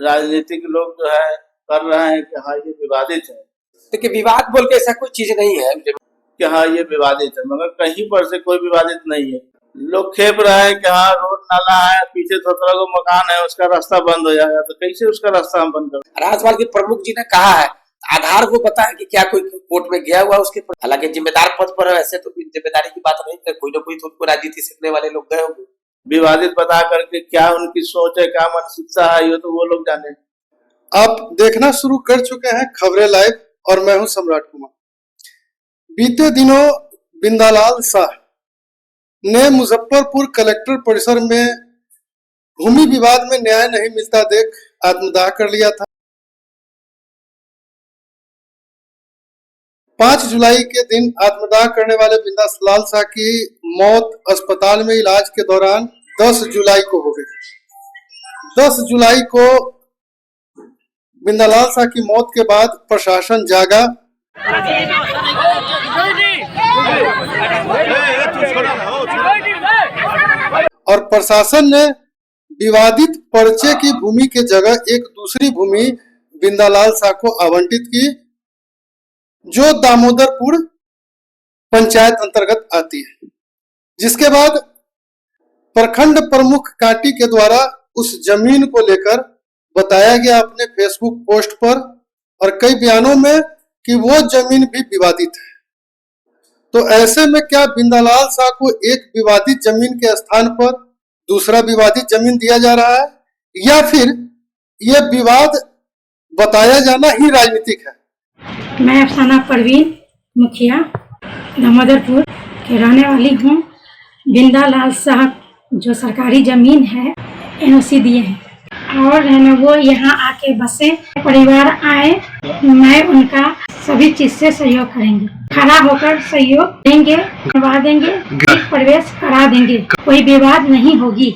राजनीतिक लोग जो है कर रहे हैं कि हाँ ये विवादित है, देखिए विवाद बोल के ऐसा कोई चीज नहीं है कि हाँ ये विवादित है, मगर कहीं पर से कोई विवादित नहीं है। लोग खेप रहे हैं कि हाँ रोड नाला है, पीछे 17 गो मकान है, उसका रास्ता बंद हो जाएगा, तो कैसे उसका रास्ता हम बंद कर। राज्यपाल के प्रमुख जी ने कहा है आधार को बताया कि क्या कोई कोर्ट में गया हुआ उसके, हालांकि जिम्मेदार पद पर है, वैसे तो जिम्मेदारी की बात नहीं है, कोई ना कोई तो उनको राजनीति सीखने वाले लोग गए होंगे। विवादित बता करके क्या उनकी सोच है, क्या मानसिकता है, ये तो वो लोग जाने। आप देखना शुरू कर चुके हैं खबरें लाइव और मैं हूं सम्राट कुमार। बीते दिनों बिंदालाल शाह ने मुजफ्फरपुर कलेक्टर परिसर में भूमि विवाद में न्याय नहीं मिलता देख आत्मदाह कर लिया था। 5 जुलाई के दिन आत्मदाह करने वाले बिंदालाल शाह की मौत अस्पताल में इलाज के दौरान 10 जुलाई को हो गई। 10 जुलाई को बिंदालाल शाह की मौत के बाद प्रशासन जागा और प्रशासन ने विवादित पर्चे की भूमि के जगह एक दूसरी भूमि बिंदालाल शाह को आवंटित की, जो दामोदरपुर पंचायत अंतर्गत आती है। जिसके बाद प्रखंड प्रमुख कांटी के द्वारा उस जमीन को लेकर बताया गया अपने फेसबुक पोस्ट पर और कई बयानों में कि वो जमीन भी विवादित है। तो ऐसे में क्या बिंदालाल शाह को एक विवादित जमीन के स्थान पर दूसरा विवादित जमीन दिया जा रहा है, या फिर ये विवाद बताया जाना ही राजनीतिक है? मैं अफसाना परवीन मुखिया दामोदरपुर के रहने वाली हूँ। बिंदालाल शाह जो सरकारी जमीन है एनओसी दिए हैं और है ना वो यहाँ आके बसे, परिवार आए, मैं उनका सभी चीज से सहयोग करेंगे, खड़ा होकर सहयोग देंगे, करवा देंगे, प्रवेश करा देंगे, कोई विवाद नहीं होगी।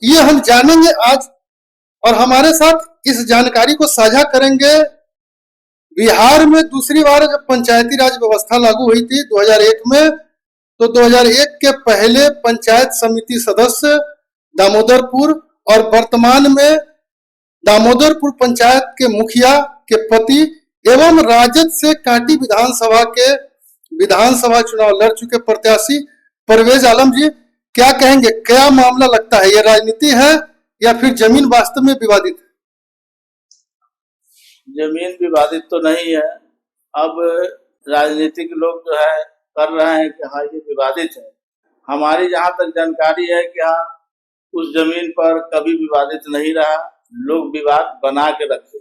ये हम जानेंगे आज और हमारे साथ इस जानकारी को साझा करेंगे। बिहार में दूसरी बार जब पंचायती राज व्यवस्था लागू हुई थी 2001 में, तो 2001 के पहले पंचायत समिति सदस्य दामोदरपुर और वर्तमान में दामोदरपुर पंचायत के मुखिया के पति एवं राजद से कांटी विधानसभा चुनाव लड़ चुके प्रत्याशी परवेज आलम जी, क्या कहेंगे? क्या मामला लगता है, ये राजनीति है या फिर जमीन वास्तव में विवादित है? जमीन विवादित तो नहीं है। अब राजनीतिक लोग जो है कर रहे हैं कि हाँ ये विवादित है। हमारी जहाँ तक जानकारी है कि हाँ उस जमीन पर कभी विवादित नहीं रहा, लोग विवाद बना के रखे।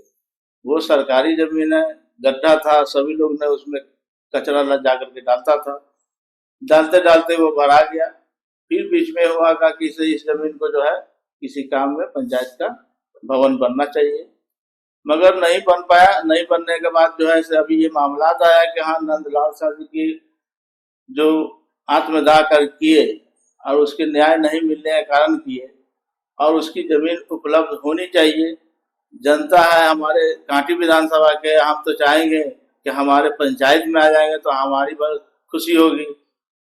वो सरकारी जमीन है, गड्ढा था, सभी लोग ने उसमें कचरा न जा करके डालता था, डालते डालते वो भरा गया। फिर बीच में हुआ का कि इस जमीन को जो है किसी काम में पंचायत का भवन बनना चाहिए, मगर नहीं बन पाया। नहीं बनने के बाद जो है अभी ये मामला आया कि हाँ नंदलाल शाह जी की जो आत्मदाह कर किए और उसके न्याय नहीं मिलने के कारण किए, और उसकी जमीन उपलब्ध होनी चाहिए। जनता है हमारे कांटी विधानसभा के, हम तो चाहेंगे कि हमारे पंचायत में आ जाएंगे तो हमारी बहुत खुशी होगी।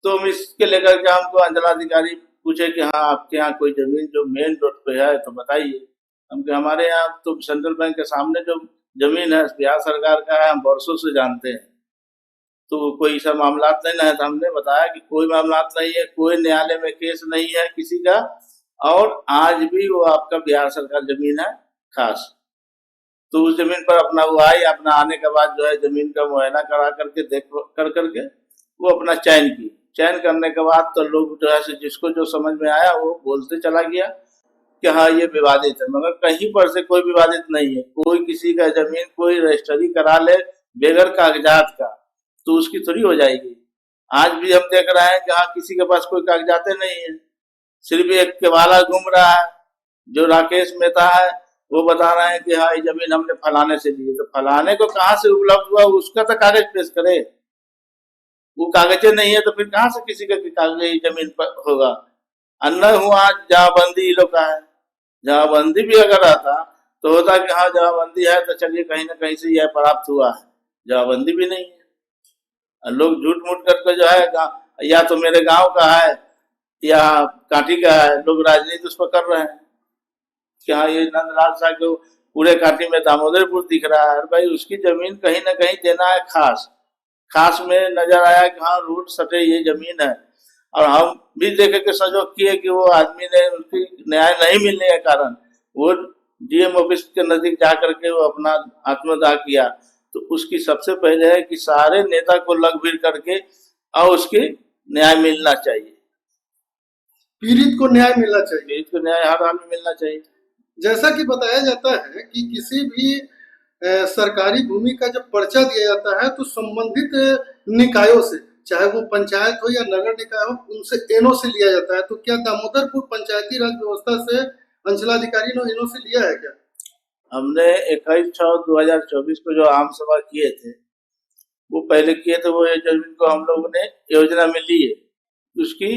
तो हम इसके लेकर के हमको अंचलाधिकारी पूछे कि हाँ आपके यहाँ कोई जमीन जो मेन रोड पे है तो बताइए। हम कि हमारे यहाँ तो सेंट्रल बैंक के सामने जो जमीन है बिहार सरकार का है, हम वर्षों से जानते हैं, तो कोई ऐसा मामला नहीं है। तो हमने बताया कि कोई मामला नहीं है, कोई न्यायालय में केस नहीं है किसी का, और आज भी वो आपका बिहार सरकार जमीन है खास। तो उस जमीन पर अपना वो आई, अपना आने के बाद जो है जमीन का मुआयना करा करके देख कर करके वो अपना चयन करने के बाद तो लोग जो है जिसको जो समझ में आया वो बोलते चला गया कि हाँ ये विवादित है, मगर कहीं पर से कोई विवादित नहीं है। कोई किसी का जमीन कोई रजिस्ट्री करा ले बगैर कागजात का तो उसकी थोड़ी हो जाएगी। आज भी हम देख रहे हैं कि हाँ किसी के पास कोई कागजाते नहीं है, सिर्फ एक केवाला घूम रहा है जो राकेश मेहता है, वो बता रहे हैं कि हाँ ये जमीन हमने फलाने से ली है। तो फलाने को कहाँ से उपलब्ध हुआ उसका तो कागज पेश करे, वो कागजे नहीं है तो फिर कहाँ से किसी का कागज जमीन पर होगा। अन्य हुआ जमाबंदी लोग का है, जमाबंदी भी अगर आता तो होता कि हाँ जमाबंदी है तो चलिए कहीं ना कहीं से यह प्राप्त हुआ है, जमाबंदी भी नहीं है। लोग झूठ मूठ करके जो है या तो मेरे गांव का है या कांटी का है, लोग राजनीति उस पर कर रहे हैं। कि हाँ ये नंदलाल साहब को पूरे काटी में दामोदरपुर दिख रहा है, भाई उसकी जमीन कहीं ना कहीं देना है खास। खास में नजर आया कि हाँ रोड सटे ये जमीन है, और हम भी देखे के सहयोग किए कि वो आदमी ने उसकी न्याय नहीं मिलने के कारण वो डीएम ऑफिस के नजदीक जा करके वो अपना आत्मदाह किया। तो उसकी सबसे पहले है कि सारे नेता को लग भीड़ करके और उसकी न्याय मिलना चाहिए। पीड़ित को न्याय मिलना चाहिए। पीड़ित को न्याय हर हाल में मिलना चाहिए। जैसा कि बताया जाता है कि किसी भी सरकारी भूमि का जब पर्चा दिया जाता है तो संबंधित निकायों से, चाहे वो पंचायत हो या नगर निकाय हो, उनसे एनओसी लिया जाता है। तो क्या दामोदरपुर पंचायती राज व्यवस्था से अंचलाधिकारी ने एनओसी लिया है क्या? हमने 21/6/2024 को जो आम सभा किए थे वो पहले किए थे, वो जमीन को हम लोगों ने योजना में लिए उसकी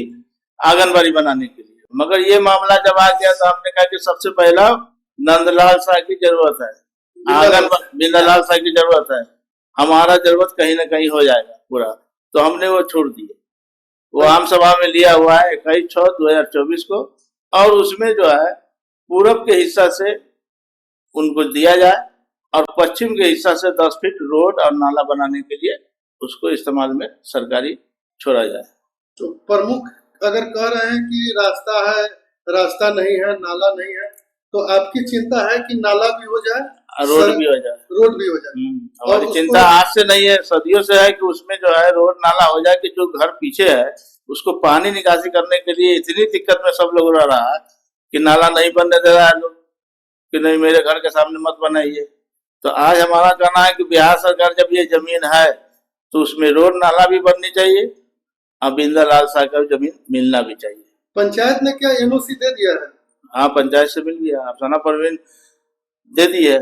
आंगनबाड़ी बनाने के लिए। मगर ये मामला जब आ गया तो हमने कहा कि सबसे पहला नंदलाल साहब की जरूरत है, बिंदालाल साहब की जरूरत है, हमारा जरूरत कहीं ना कहीं हो जाएगा पूरा। तो हमने वो छोड़ दिए। वो आम सभा में लिया हुआ है 21/6/2024 को, और उसमें जो है पूरब के हिस्सा से उनको दिया जाए और पश्चिम के हिस्सा से 10 फीट रोड और नाला बनाने के लिए उसको इस्तेमाल में सरकारी छोड़ा जाए। तो प्रमुख अगर कह रहे हैं कि रास्ता है, रास्ता नहीं है, नाला नहीं है, तो आपकी चिंता है कि नाला भी हो जाए, रोड भी हो जाए। रोड भी हो जाए। हमारी चिंता आज से नहीं है, सदियों से है कि उसमें जो है रोड नाला हो जाए कि जो घर पीछे है उसको पानी निकासी करने के लिए इतनी दिक्कत में सब लोग रह रहा है कि नाला नहीं बनने दे रहा है लोग, कि नहीं मेरे घर के सामने मत बनाइए। तो आज हमारा कहना है कि बिहार सरकार जब ये जमीन है तो उसमें रोड नाला भी बननी चाहिए और बिंदालाल साहब का जमीन मिलना भी चाहिए। पंचायत ने क्या एनओसी दे दिया है? हाँ, पंचायत से मिल गया, अफसाना परवीन दे दी है।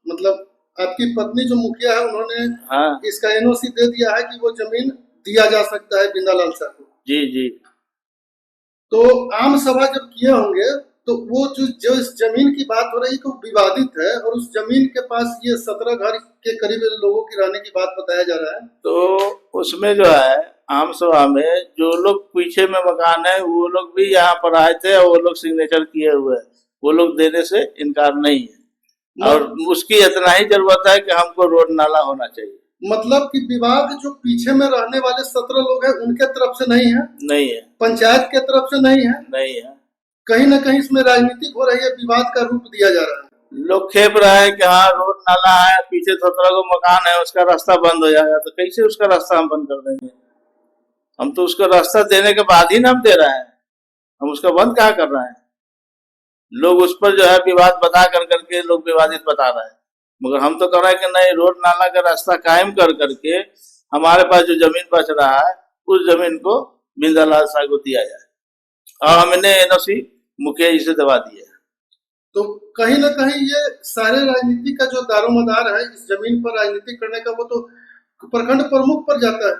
मतलब आपकी पत्नी जो मुखिया है उन्होंने हाँ इसका एनओसी दे दिया है कि वो जमीन दिया जा सकता है बिंदालाल साहब को। जी जी। तो आम सभा जब किए होंगे तो वो जो इस जमीन की बात हो रही है तो विवादित है, और उस जमीन के पास ये 17 घर के करीब लोगों की रहने की बात बताया जा रहा है। तो उसमें जो है आम सभा में जो लोग पीछे में मकान है वो लोग भी यहाँ पर आए थे और वो लोग सिग्नेचर किए हुए हैं, वो लोग देने से इनकार नहीं है। और उसकी इतना ही जरूरत है कि हमको रोड नाला होना चाहिए। मतलब कि विवाद जो पीछे में रहने वाले 17 लोग हैं उनके तरफ से नहीं है, नहीं है, पंचायत के तरफ से नहीं है, नहीं है। कहीं ना कहीं इसमें राजनीतिक हो रही है, विवाद का रूप दिया जा रहा है। लोग खेप रहे हैं कि हाँ रोड नाला है, पीछे 17 को मकान है, उसका रास्ता बंद हो जाएगा। तो कैसे उसका रास्ता हम बंद कर देंगे? हम तो उसका रास्ता देने के बाद ही ना हम दे रहे हैं, हम उसका बंद कहाँ कर रहे हैं? लोग उस पर जो है विवाद बता कर करके लोग विवादित बता रहे हैं, मगर हम तो कह रहे हैं कि नहीं, रोड नाला का रास्ता कायम कर करके हमारे पास जो जमीन बच रहा है उस जमीन को बिंदालाल साहब को दिया जाए, और हमने एनओसी मुखिया जी से दबा दिया। तो कहीं ना कहीं ये सारे राजनीति का जो दारोमदार है इस जमीन पर राजनीति करने का, वो तो प्रखंड प्रमुख पर जाता है।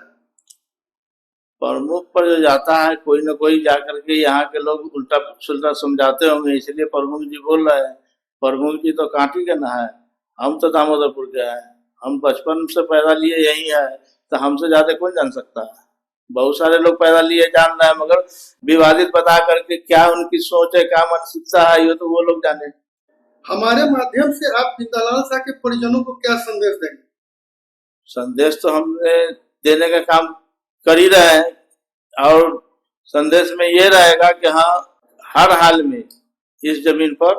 प्रमुख पर जो जाता है कोई न कोई जाकर के यहाँ के लोग उल्टा सुल्टा समझाते होंगे, इसलिए प्रमुख जी बोल रहे हैं। प्रमुख जी तो कांटी के ना है, हम तो दामोदरपुर के हैं, हम बचपन से पैदा लिए यही है, तो हमसे ज्यादा कौन जान सकता है? बहुत सारे लोग पैदा लिए जान रहे हैं, मगर विवादित बता करके क्या उनकी सोच है, क्या मानसिकता है, ये तो वो लोग जाने। हमारे माध्यम से आप बिंदालाल साहब के परिजनों को क्या संदेश देंगे? संदेश तो हमने देने का काम कर ही रहे हैं, और संदेश में ये रहेगा कि हाँ हर हाल में इस जमीन पर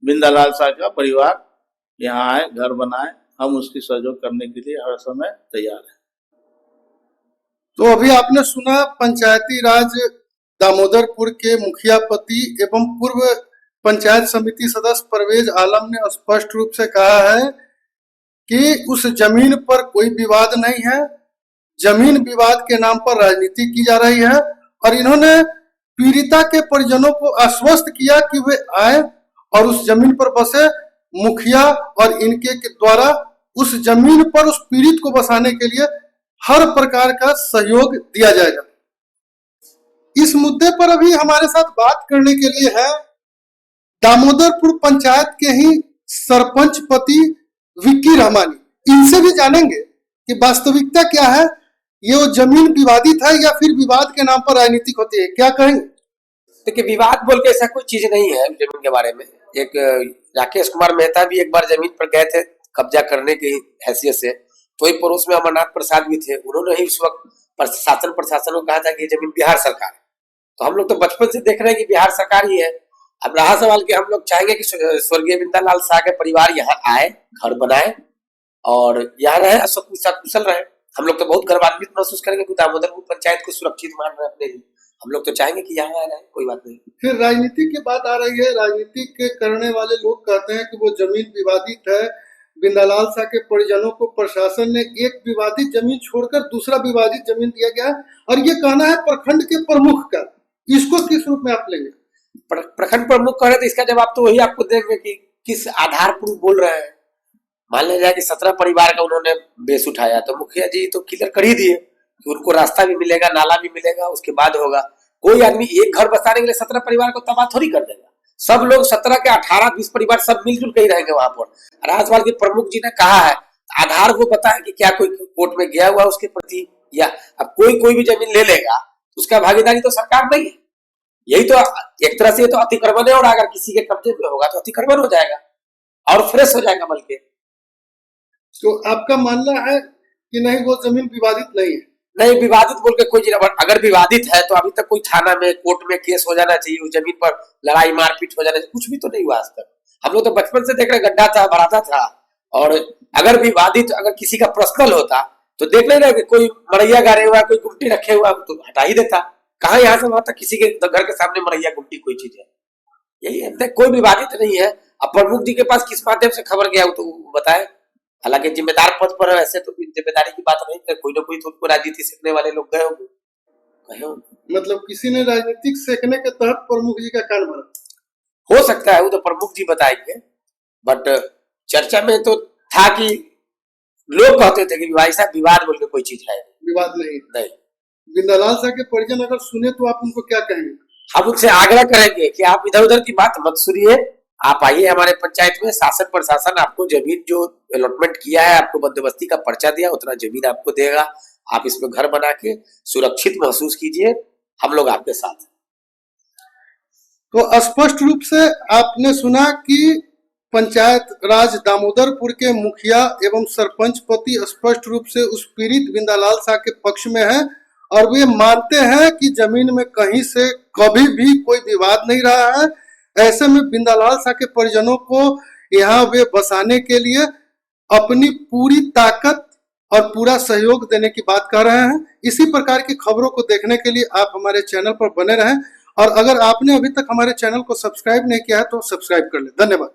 बिंदालाल साहब का परिवार यहाँ आए, घर बनाए, हम उसकी सहयोग करने के लिए हर समय तैयार हैं। तो अभी आपने सुना पंचायती राज दामोदरपुर के मुखिया पति एवं पूर्व पंचायत समिति सदस्य परवेज आलम ने स्पष्ट रूप से कहा है कि उस जमीन पर कोई विवाद नहीं है, जमीन विवाद के नाम पर राजनीति की जा रही है। और इन्होंने पीड़िता के परिजनों को आश्वस्त किया कि वे आए और उस जमीन पर बसे। मुखिया और इनके द्वारा उस जमीन पर उस पीड़ित को बसाने के लिए हर प्रकार का सहयोग दिया जाएगा। इस मुद्दे पर अभी हमारे साथ बात करने के लिए है दामोदरपुर पंचायत के ही सरपंच पति विक्की रहमानी। इनसे भी जानेंगे कि वास्तविकता क्या है, ये वो जमीन विवादित है या फिर विवाद के नाम पर राजनीतिक होती है। क्या कहेंगे? देखिए, विवाद बोल के ऐसा कोई चीज नहीं है जमीन के बारे में। एक राकेश कुमार मेहता भी एक बार जमीन पर गए थे कब्जा करने की हैसियत से, तो ही पड़ोस में अमरनाथ प्रसाद भी थे, उन्होंने ही उस वक्त प्रशासन को कहा था कि ये जमीन बिहार सरकार है। तो हम लोग तो बचपन से देख रहे हैं कि बिहार सरकार ही है। अब रहा सवाल कि हम लोग चाहेंगे कि स्वर्गीय बिंदालाल शाह के परिवार यहाँ आए, घर बनाए और यहाँ रहे, सकुशल रहे। हम लोग तो बहुत गर्वान्वित महसूस करेंगे कि दामोदरपुर पंचायत को सुरक्षित मान रहे अपने लिए। हम लोग तो चाहेंगे कि यहाँ रहे, कोई बात नहीं। फिर राजनीति की बात आ रही है। राजनीति के करने वाले लोग कहते हैं कि वो जमीन विवादित है। बिंदालाल शाह के परिजनों को प्रशासन ने एक विवादित जमीन छोड़कर दूसरा विवादित जमीन दिया गया और ये कहना है प्रखंड के प्रमुख का। इसको किस रूप में आप लेंगे? प्रखंड प्रमुख कह रहे तो इसका जवाब तो वही आपको देंगे कि किस आधार पर बोल रहे हैं। मान लिया जाए कि 17 परिवार का उन्होंने बेस उठाया, तो मुखिया जी तो क्लियर कर ही दिए कि उनको रास्ता भी मिलेगा, नाला भी मिलेगा, उसके बाद होगा। कोई आदमी एक घर बसाने के लिए 17 परिवार को तबाह थोड़ी कर देगा। सब लोग 17 के 18-20 परिवार सब मिलजुल के ही रहेंगे वहां पर। राज्यपाल के प्रमुख जी ने कहा है आधार को बताएं कि क्या कोई कोर्ट में गया हुआ उसके प्रति, या अब कोई भी जमीन ले लेगा उसका भागीदारी तो सरकार नहीं है। यही तो एक तरह से तो अतिक्रमण है, और अगर किसी के कब्जे में होगा तो अतिक्रमण हो जाएगा और फ्रेश हो जाएगा। बल्कि तो आपका मानना है कि नहीं वो जमीन विवादित नहीं है? नहीं, विवादित बोल के कोई चीज, अगर विवादित है तो अभी तक कोई थाना में कोर्ट में केस हो जाना चाहिए, उस जमीन पर लड़ाई मारपीट हो जाना चाहिए, कुछ भी तो नहीं हुआ आज तक। हम लोग तो बचपन से देख रहे गड्ढा था, भराता था। और अगर विवादित अगर किसी का पर्सनल होता तो देख ले रहे कि कोई मरैया गाड़े हुआ, कोई गुमटी रखे हुआ तो हटा ही देता। कहा यहाँ से वहां तक किसी के घर के सामने मरैया गुमटी कोई चीज है? यही है, कोई विवादित नहीं है। अब प्रमुख जी के पास किस माध्यम से खबर गया तो बताए। हालांकि जिम्मेदार पद पर है, वैसे तो जिम्मेदारी की बात नहीं है, कोई ना कोई तो उनको राजनीति सीखने वाले लोग गए होंगे। मतलब किसी ने राजनीतिक सेकने के तहत प्रमुख जी का कान भरा हो सकता है, वो तो प्रमुख जी बताएंगे। बट चर्चा में तो था कि लोग कहते थे कि भाई साहब विवाद बोल के कोई चीज है, विवाद नहीं। बिंदालाल शाह के परिजन अगर सुने तो आप उनको क्या कहेंगे? हम उनसे आग्रह करेंगे कि आप इधर उधर की बात मत सुनिए, आप आइए हमारे पंचायत में। शासन प्रशासन आपको जमीन जो अलॉटमेंट किया है, आपको बंदोबस्ती का पर्चा दिया, उतना जमीन आपको देगा। आप इसमें घर बना के सुरक्षित महसूस कीजिए, हम लोग आपके साथ। तो स्पष्ट रूप से आपने सुना कि पंचायत राज दामोदरपुर के मुखिया एवं सरपंच पति स्पष्ट रूप से उस पीड़ित बिंदालाल शाह के पक्ष में है और वे मानते हैं कि जमीन में कहीं से कभी भी कोई विवाद नहीं रहा है। ऐसे में बिंदालाल शाह के परिजनों को यहाँ वे बसाने के लिए अपनी पूरी ताकत और पूरा सहयोग देने की बात कर रहे हैं। इसी प्रकार की खबरों को देखने के लिए आप हमारे चैनल पर बने रहें और अगर आपने अभी तक हमारे चैनल को सब्सक्राइब नहीं किया है तो सब्सक्राइब कर लें। धन्यवाद।